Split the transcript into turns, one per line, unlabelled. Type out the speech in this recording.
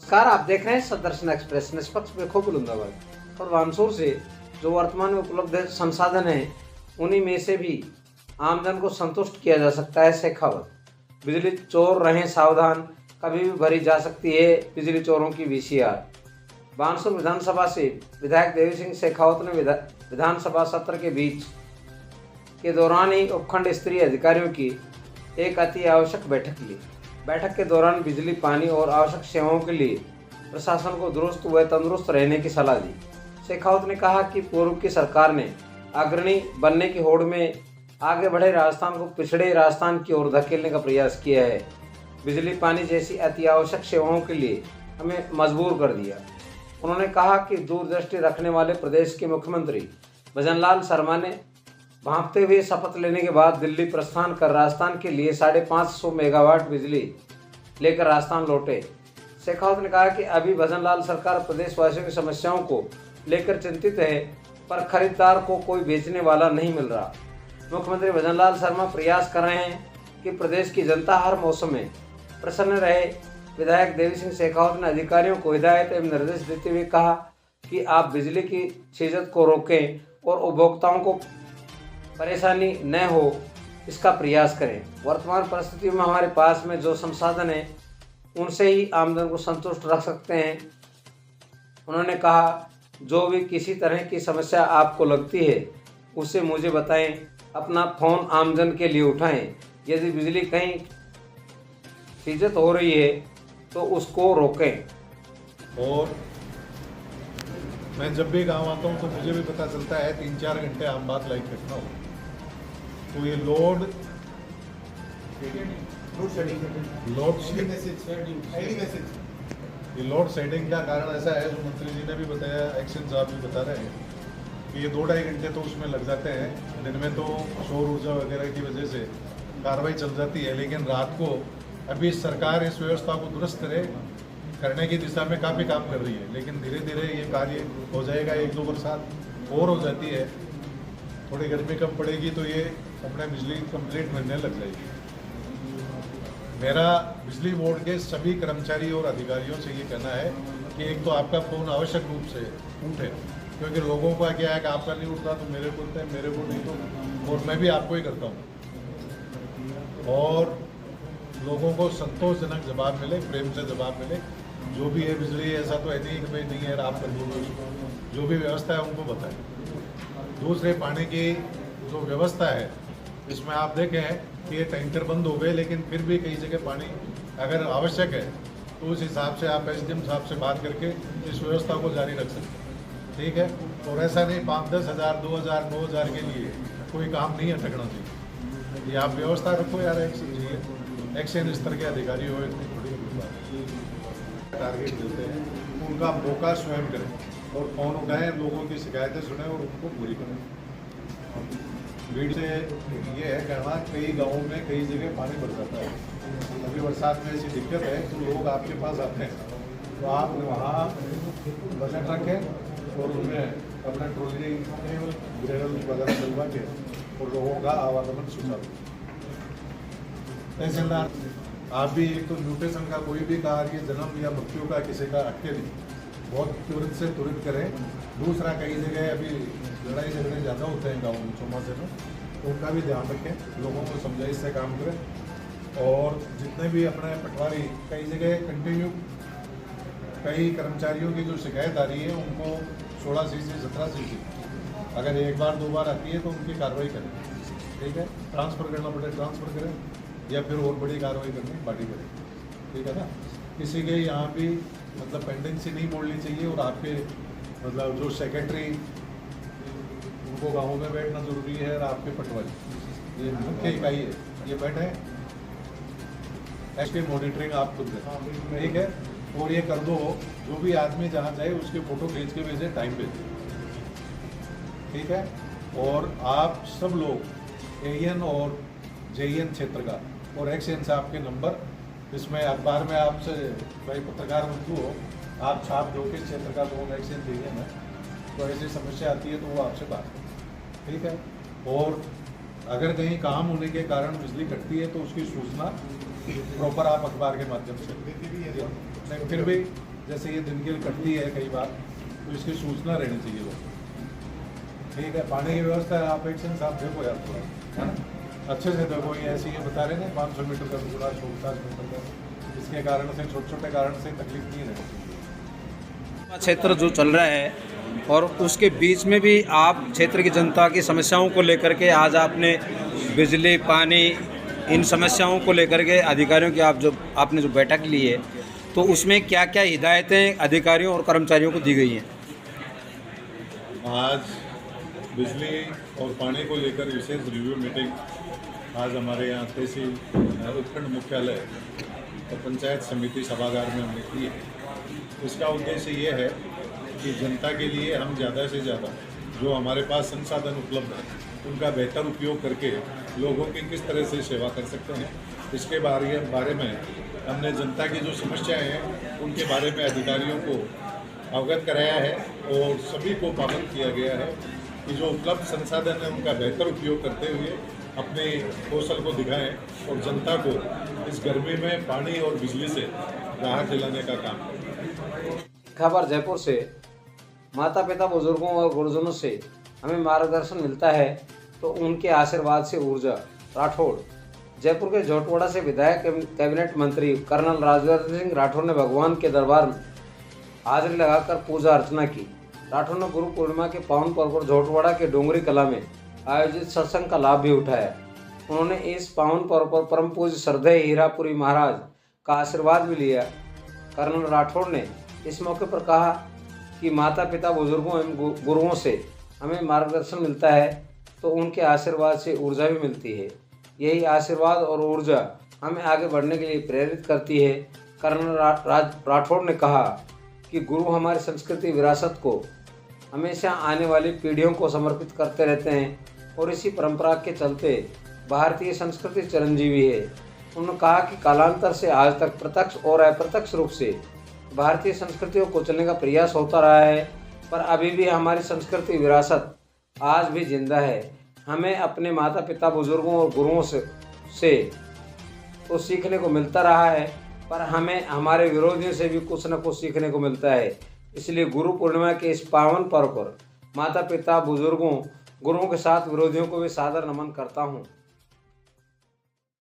नमस्कार, आप देख रहे हैं सदर्शन एक्सप्रेस। निष्पक्ष बेखो बुलंदाबाद और वानसूर से जो वर्तमान में उपलब्ध संसाधन हैं उन्हीं में से भी आमजन को संतुष्ट किया जा सकता है। शेखावत, बिजली चोर रहें सावधान, कभी भी भरी जा सकती है बिजली चोरों की वीसीआर। बानसूर विधानसभा से विधायक देवी सिंह शेखावत ने विधानसभा सत्र के बीच के दौरान ही उपखंड स्तरीय अधिकारियों की एक अति आवश्यक बैठक ली। बैठक के दौरान बिजली, पानी और आवश्यक सेवाओं के लिए प्रशासन को दुरुस्त व तंदुरुस्त रहने की सलाह दी। शेखावत ने कहा कि पूर्व की सरकार ने अग्रणी बनने की होड़ में आगे बढ़े राजस्थान को पिछड़े राजस्थान की ओर धकेलने का प्रयास किया है। बिजली, पानी जैसी अति आवश्यक सेवाओं के लिए हमें मजबूर कर दिया। उन्होंने कहा कि दूरदृष्टि रखने वाले प्रदेश के मुख्यमंत्री भजनलाल शर्मा ने भांपते हुए शपथ लेने के बाद दिल्ली प्रस्थान कर राजस्थान के लिए 550 मेगावाट बिजली लेकर राजस्थान लौटे। शेखावत ने कहा कि अभी भजनलाल सरकार प्रदेशवासियों की समस्याओं को लेकर चिंतित है, पर खरीदार को कोई बेचने वाला नहीं मिल रहा। मुख्यमंत्री भजनलाल शर्मा प्रयास कर रहे हैं कि प्रदेश की जनता हर मौसम में प्रसन्न रहे। विधायक देवी सिंह शेखावत ने अधिकारियों को हिदायत एवं निर्देश देते हुए कहा कि आप बिजली की छीजत को रोकें और उपभोक्ताओं को परेशानी न हो, इसका प्रयास करें। वर्तमान परिस्थितियों में हमारे पास में जो संसाधन है उनसे ही आमदन को संतुष्ट रख सकते हैं। उन्होंने कहा, जो भी किसी तरह की समस्या आपको लगती है उसे मुझे बताएं, अपना फ़ोन आमदन के लिए उठाएं। यदि बिजली कहीं छीजत हो रही है तो उसको रोकें।
और मैं जब भी गांव आता हूं तो मुझे भी पता चलता है 3-4 घंटे आम बात लाइट रखना हो तो ये लोड शेडिंग का कारण ऐसा है, जो मंत्री जी ने भी बताया, एक्शन साहब भी बता रहे हैं कि ये 2-2.5 घंटे तो उसमें लग जाते हैं। दिन में तो सौर ऊर्जा वगैरह की वजह से कार्रवाई चल जाती है, लेकिन रात को अभी सरकार इस व्यवस्था को दुरुस्त करने की दिशा में काफ़ी काम कर रही है, लेकिन धीरे धीरे ये कार्य हो जाएगा। 1-2 बरसात और हो जाती है, थोड़ी गर्मी कम पड़ेगी तो ये अपने बिजली कंप्लीट मिलने लग जाएगी। मेरा बिजली बोर्ड के सभी कर्मचारी और अधिकारियों से ये कहना है कि एक तो आपका फ़ोन आवश्यक रूप से उठे, क्योंकि लोगों का क्या है कि आपका नहीं उठता तो मेरे को उठते हैं, मेरे को नहीं तो, और मैं भी आपको ही करता हूँ। और लोगों को संतोषजनक जवाब मिले, प्रेम से जवाब मिले। जो भी है बिजली, ऐसा तो है नहीं कि भाई नहीं है आप कर दो, जो भी व्यवस्था है उनको बताएं। दूसरे, पानी की जो व्यवस्था है इसमें आप देखें कि ये टैंकर बंद हो गए, लेकिन फिर भी कई जगह पानी अगर आवश्यक है तो उस हिसाब से आप एसडीएम साहब से बात करके इस व्यवस्था को जारी रख सकते हैं, ठीक है। और ऐसा नहीं 5-10 हज़ार, 2,000, 9,000 के लिए कोई काम नहीं अटकना चाहिए। ये आप व्यवस्था रखो यार, एक्शन स्तर के अधिकारी हो, टारगेट देते हैं, उनका मौका स्वयं करें और फ़ोन उठाएं, लोगों की शिकायतें सुने और उनको पूरी करें। भीड़ से ये है कहना, कई गाँवों में कई जगह पानी भर जाता है। अभी बरसात में ऐसी दिक्कत है तो लोग आपके पास आते हैं, तो आप वहाँ बजट रखें और उनमें अपना ट्रॉली ग्रेवल वगैरह डलवा के और लोगों का आवागमन सुचारू। तहसीलदार, आप भी एक तो म्यूटेशन का कोई भी कार्य, जन्म या मृत्यु का किसी का अटके नहीं, बहुत तुरंत से तुरंत करें। दूसरा, कई जगह अभी लड़ाई झगड़े ज़्यादा होते हैं गाँव में, चौमासे में, तो उनका भी ध्यान रखें, लोगों को समझाइश से काम करें। और जितने भी अपने पटवारी, कई जगह कंटिन्यू कई कर्मचारियों की जो शिकायत आ रही है उनको 16 सीसी 17 सीसी अगर 1 बार 2 बार आती है तो उनकी कार्रवाई करें, ठीक है। ट्रांसफ़र करना पड़े ट्रांसफ़र करें, या फिर और बड़ी कार्रवाई करनी पार्टी करें, ठीक है ना। किसी के यहाँ भी मतलब पेंडेंसी नहीं मोड़नी चाहिए। और आपके मतलब जो सेक्रेटरी, उनको गाँवों में बैठना जरूरी है, और आपके पटवारी, ये मुख्य इकाई है, ये बैठे इसकी मॉनिटरिंग आप खुद करें, ठीक है। और ये कर दो, जो भी आदमी जहाँ जाए उसके फ़ोटो खींच के भेजे, टाइम पे, ठीक है। और आप सब लोग एएन और जेईएन क्षेत्र का और एक्सएन साहब के नंबर, इसमें अखबार में आपसे भाई पत्रकार बंधु हो, आप छाप दो कि क्षेत्र का कौन एक्सएन जेईएन है, तो ऐसी समस्या आती है तो वो आपसे बात करें, ठीक है। और अगर कहीं काम होने के कारण बिजली कटती है तो उसकी सूचना प्रॉपर आप अखबार के माध्यम से, फिर भी जैसे ये दिन की कटती है कई बार, तो इसकी सूचना रहनी चाहिए लोग। ठीक है, पानी की व्यवस्था है, आप एक्शन साहब देखो यार थोड़ा, है ना, अच्छे से देखो। ये ऐसे ये बता रहे हैं 500 मीटर का टुकड़ा, 50 मीटर का, इसके कारण से छोटे छोटे कारण से तकलीफ नहीं रहनी चाहिए।
क्षेत्र जो चल रहा है और उसके बीच में भी आप क्षेत्र की जनता की समस्याओं को लेकर के आज आपने बिजली, पानी, इन समस्याओं को लेकर के अधिकारियों की आपने जो बैठक ली है, तो उसमें क्या क्या हिदायतें अधिकारियों और कर्मचारियों को दी गई हैं?
आज बिजली और पानी को लेकर विशेष रिव्यू मीटिंग आज हमारे यहाँ तहसील उपखंड मुख्यालय और पंचायत समिति सभागार में हमने की है। इसका उद्देश्य ये है कि जनता के लिए हम ज़्यादा से ज़्यादा जो हमारे पास संसाधन उपलब्ध है उनका बेहतर उपयोग करके लोगों की किस तरह से सेवा कर सकते हैं, इसके बारे में हमने जनता की जो समस्याएं हैं उनके बारे में अधिकारियों को अवगत कराया है और सभी को पाबंद किया गया है कि जो उपलब्ध संसाधन है उनका बेहतर उपयोग करते हुए अपने कौशल को दिखाएं और जनता को इस गर्मी में पानी और बिजली से राहत दिलाने का काम करें।
खबर जयपुर से। माता पिता बुजुर्गों और गुरुजनों से हमें मार्गदर्शन मिलता है तो उनके आशीर्वाद से ऊर्जा। राठौड़। जयपुर के झोटवाड़ा से विधायक एवं कैबिनेट मंत्री कर्नल राज्यवर्धन सिंह राठौड़ ने भगवान के दरबार में हाजिरी लगाकर पूजा अर्चना की। राठौड़ ने गुरु पूर्णिमा के पावन पर्व पर झोटवाड़ा के डोंगरी कला में आयोजित सत्संग का लाभ भी उठाया। उन्होंने इस पावन पर्व पर परम पूज्य श्रद्धेय हीरापुरी महाराज का आशीर्वाद भी लिया। कर्नल राठौड़ ने इस मौके पर कहा कि माता पिता बुजुर्गों एवं गुरुओं से हमें मार्गदर्शन मिलता है तो उनके आशीर्वाद से ऊर्जा भी मिलती है। यही आशीर्वाद और ऊर्जा हमें आगे बढ़ने के लिए प्रेरित करती है। कर्नल राठौड़ ने कहा कि गुरु हमारी संस्कृति विरासत को हमेशा आने वाली पीढ़ियों को समर्पित करते रहते हैं और इसी परंपरा के चलते भारतीय संस्कृति चिरंजीवी है। उन्होंने कहा कि कालांतर से आज तक प्रत्यक्ष और अप्रत्यक्ष रूप से भारतीय संस्कृतियों को चलने का प्रयास होता रहा है, पर अभी भी हमारी संस्कृति विरासत आज भी जिंदा है। हमें अपने माता पिता बुजुर्गों और गुरुओं से तो सीखने को मिलता रहा है, पर हमें हमारे विरोधियों से भी कुछ न कुछ सीखने को मिलता है। इसलिए गुरु पूर्णिमा के इस पावन पर्व पर माता पिता बुजुर्गों गुरुओं के साथ विरोधियों को भी सादर नमन करता हूँ।